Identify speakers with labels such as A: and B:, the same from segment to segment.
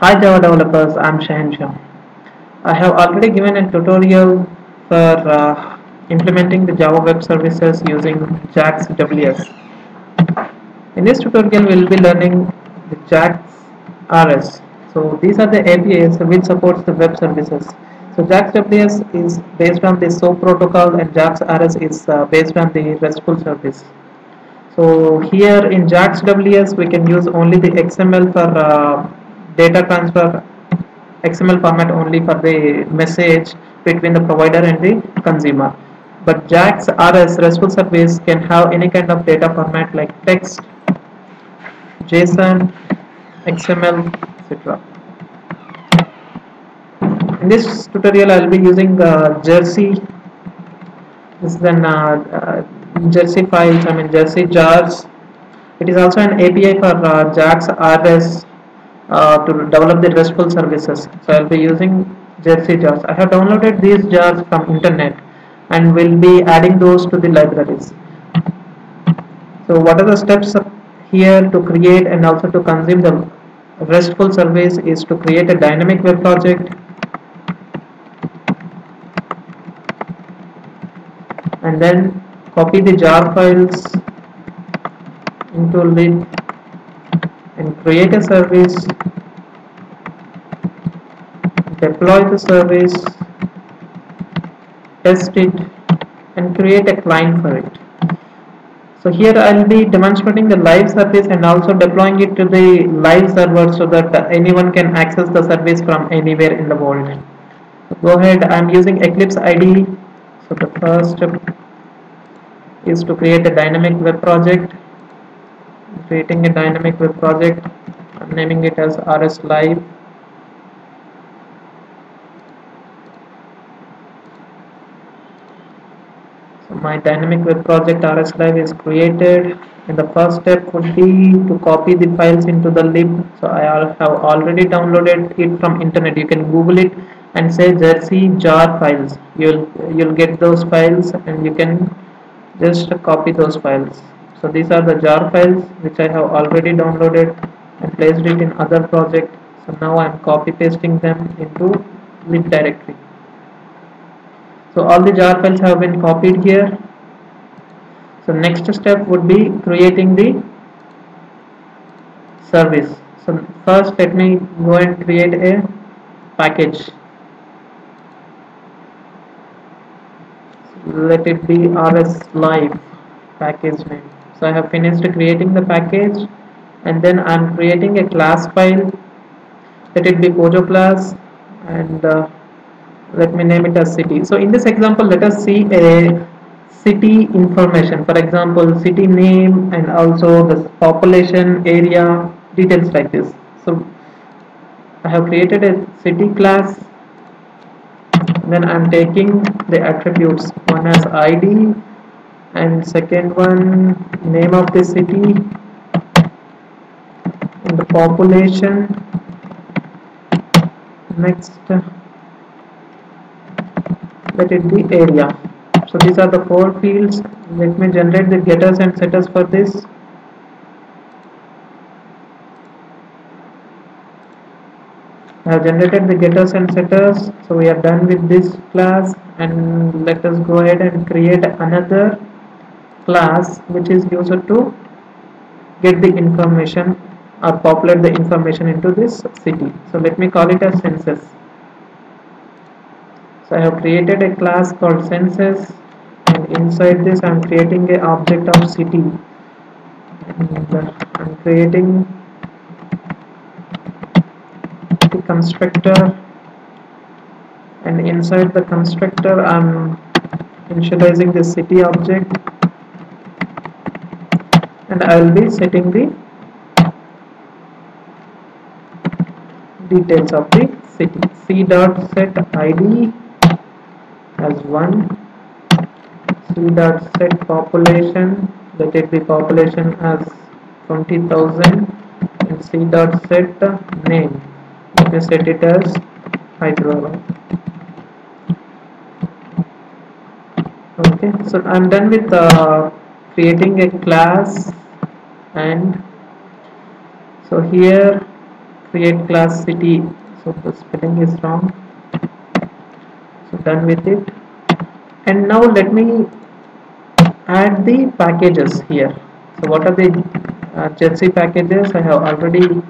A: Hi Java developers, I'm Shahin Shah. I have already given a tutorial for implementing the Java Web Services using JAX WS. In this tutorial, we will be learning the JAX RS. So these are the APIs which supports the web services. So JAX WS is based on the SOAP protocol and JAX RS is based on the RESTful service. So here in JAX WS, we can use only the XML for data transfer, XML format only for the message between the provider and the consumer. But JAX RS RESTful service can have any kind of data format like text, JSON, XML, etc. In this tutorial, I will be using Jersey. This is an Jersey files. I mean Jersey jars. It is also an API for JAX RS to develop the RESTful services. So I'll be using Jersey jars. I have downloaded these jars from internet and will be adding those to the libraries. So what are the steps here to create and also to consume the RESTful service is to create a dynamic web project and then copy the jar files into lib and create a service, deploy the service, test it and create a client for it. So here I'll be demonstrating the live service and also deploying it to the live server so that anyone can access the service from anywhere in the world. So go ahead, I'm using Eclipse IDE. So the first step is to create a dynamic web project. Creating a dynamic web project, I'm naming it as RS Live. So my dynamic web project RS Live is created, and the first step would be to copy the files into the lib. So I have already downloaded it from internet. You can Google it and say Jersey jar files. You'll get those files, and you can just copy those files. So these are the jar files which I have already downloaded and placed it in other project. So now I am copy pasting them into lib directory. So all the jar files have been copied here. So next step would be creating the service. So first let me go and create a package. Let it be RS Live package name. So I have finished creating the package, and then I am creating a class file. Let it be Pojo class, and let me name it as city. So in this example, let us see a city information, for example city name and also the population, area, details like this. So I have created a city class, then I am taking the attributes, one as ID and second one name of the city and the population. Next let it be area. So these are the four fields. Let me generate the getters and setters for this. I have generated the getters and setters, so we are done with this class, and let us go ahead and create another class which is used to get the information or populate the information into this city. So let me call it as census. So I have created a class called census, and inside this I am creating an object of city, and I am creating the constructor, and inside the constructor I am initializing the city object, and I will be setting the details of the city. C dot set ID as 1, C dot set population, let it be population as 20,000, and C dot set name, let me set it as Hyderabad. Okay, so I'm done with creating a class, and so here create class city. So the spelling is wrong. So done with it. And now let me add the packages here. So what are the Jersey packages? I have already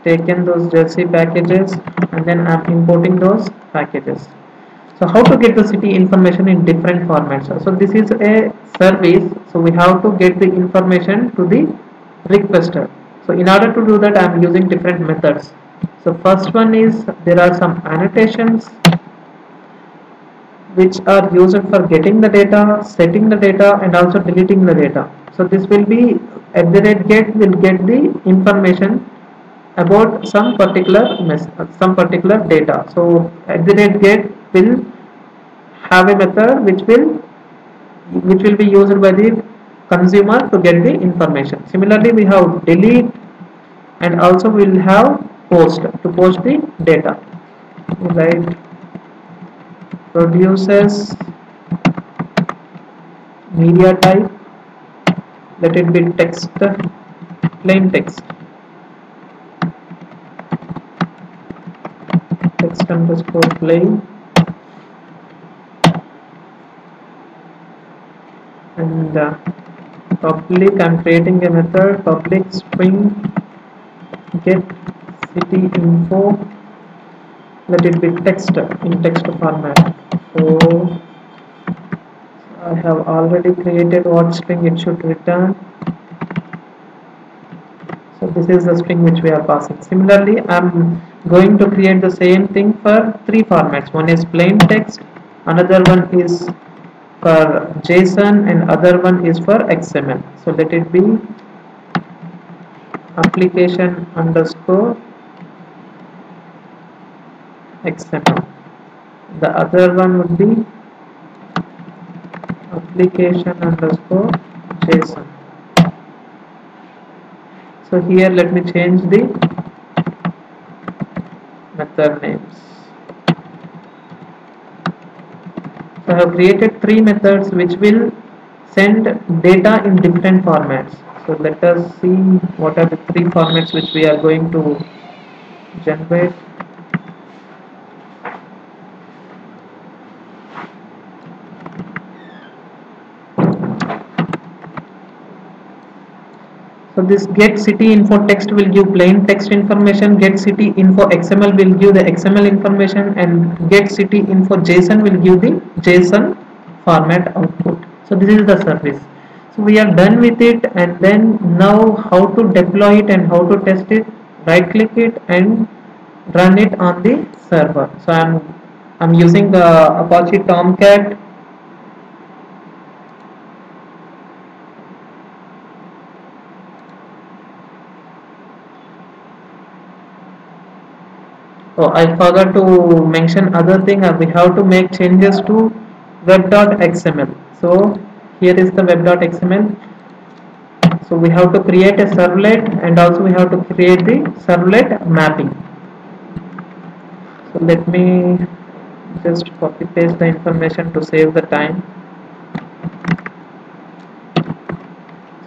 A: taken those Jersey packages and then I'm importing those packages. So how to get the city information in different formats? So this is a service, so we have to get the information to the requester. So in order to do that, I am using different methods. So first one is there are some annotations which are used for getting the data, setting the data, and also deleting the data. So this will be at the rate get will get the information about some particular data. So at the rate get will have a method which will be used by the consumer to get the information. Similarly, we have delete and also we will have post to post the data. Right, produces media type, let it be text, plain text, text underscore plain, and public, I'm creating a method public string get city info, let it be text in text format. So I have already created what string it should return. So this is the string which we are passing. Similarly, I'm going to create the same thing for three formats. One is plain text, another one is for JSON, and other one is for XML. So let it be application underscore XML. The other one would be application underscore JSON. So here let me change the method names. So I have created three methods which will send data in different formats. So let us see what are the three formats which we are going to generate. So this get city info text will give plain text information, get city info XML will give the XML information, and get city info JSON will give the JSON format output. So this is the service. So we are done with it, and then now how to deploy it and how to test it. Right click it and run it on the server. So I'm using the Apache Tomcat. Oh, I forgot to mention other thing. We have to make changes to web.xml. So here is the web.xml. So we have to create a servlet and also we have to create the servlet mapping. So let me just copy paste the information to save the time.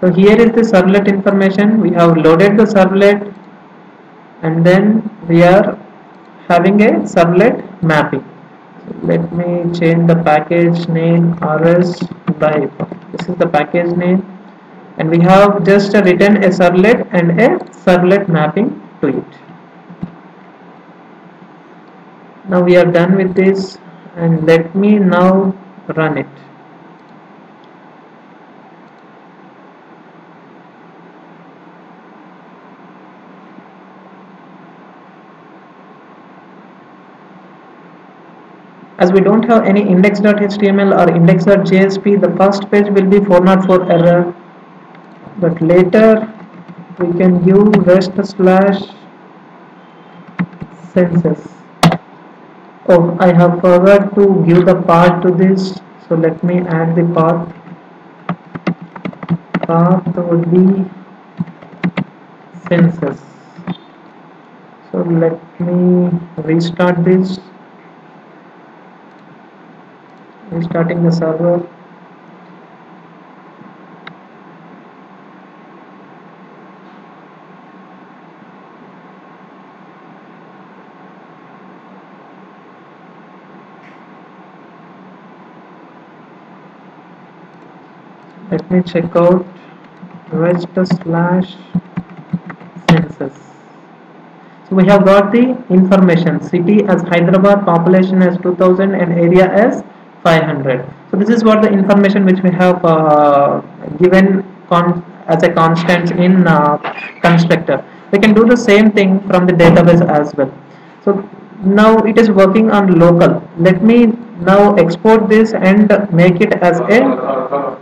A: So here is the servlet information. We have loaded the servlet and then we are having a servlet mapping. So let me change the package name rs live. This is the package name, and we have just written a servlet and a servlet mapping to it. Now we are done with this, and let me now run it. As we don't have any index.html or index.jsp, the first page will be 404 error, but later we can give rest slash census. Oh, I have forgot to give the path to this, so let me add the path. Path would be census. So let me restart this, restarting the server. Let me check out rest slash census. So we have got the information: city as Hyderabad, population as 2000, and area as 500. So this is what the information which we have given as a constant in constructor. We can do the same thing from the database as well. So now it is working on local. Let me now export this and make it as a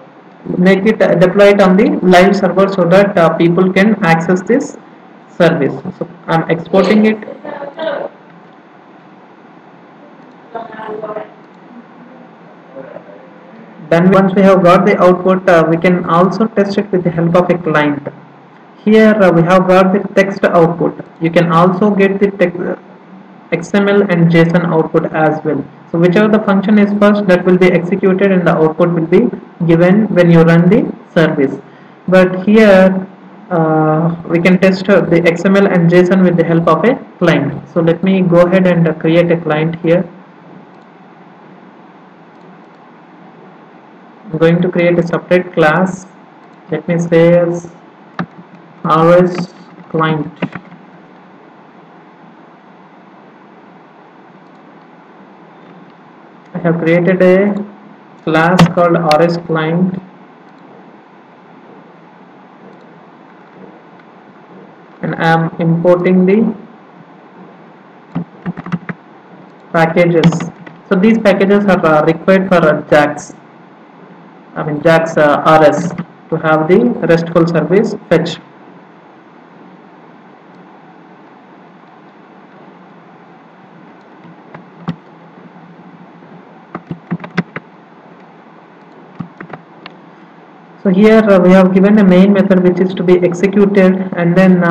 A: deploy it on the live server so that people can access this service. So I'm exporting it. Then once we have got the output, we can also test it with the help of a client. Here we have got the text output. You can also get the text, XML and JSON output as well. So whichever the function is first, that will be executed and the output will be given when you run the service. But here we can test the XML and JSON with the help of a client. So let me go ahead and create a client here. I'm going to create a separate class. Let me say as RS client. I have created a class called RS client, and I am importing the packages. So these packages are required for JAX. JAX RS to have the RESTful service fetch. So here we have given a main method which is to be executed, and then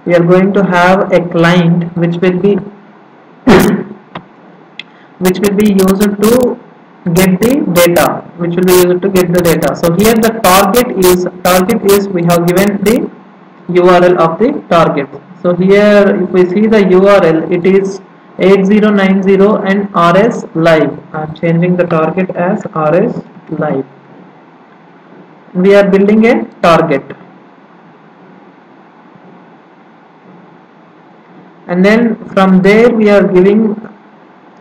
A: we are going to have a client which will be used to get the data. So here the target is we have given the URL of the target. So here if we see the URL, it is 8090 and RS live. I am changing the target as RS live. We are building a target, and then from there we are giving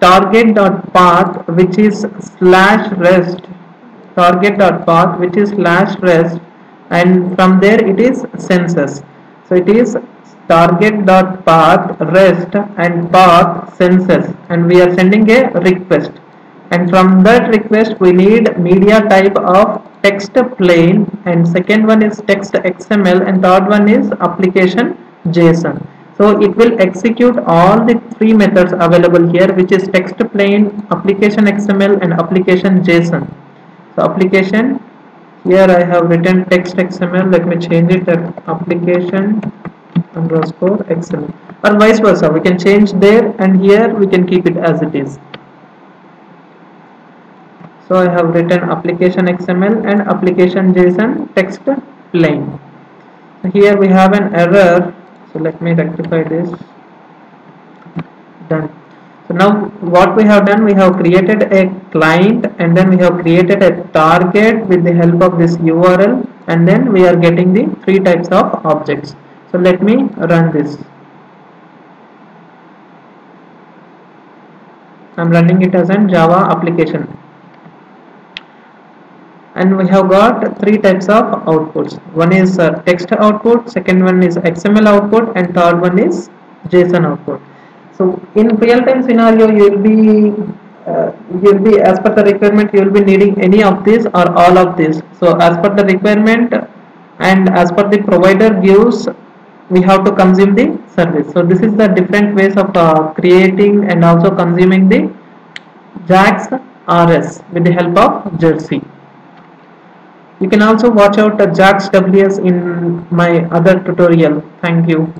A: target.path which is /rest, target.path which is /rest, and from there it is census. So it is target.path rest and path census, and we are sending a request, and from that request we need media type of text plain, and second one is text XML, and third one is application JSON. So it will execute all the three methods available here, which is text plain, application XML, and application JSON. So application, here I have written text XML. Let me change it at application underscore XML, or vice versa. We can change there, and here we can keep it as it is. So I have written application XML and application JSON text plain. Here we have an error, so let me rectify this. Done. So now what we have done, we have created a client, and then we have created a target with the help of this URL, and then we are getting the three types of objects. So let me run this. I am running it as a Java application. And we have got three types of outputs. One is text output, second one is XML output, and third one is JSON output. So in real-time scenario, you will be as per the requirement, you will be needing any of these or all of these. So as per the requirement and as per the provider gives, we have to consume the service. So this is the different ways of creating and also consuming the JAX RS with the help of Jersey. You can also watch out JAX WS in my other tutorial. Thank you.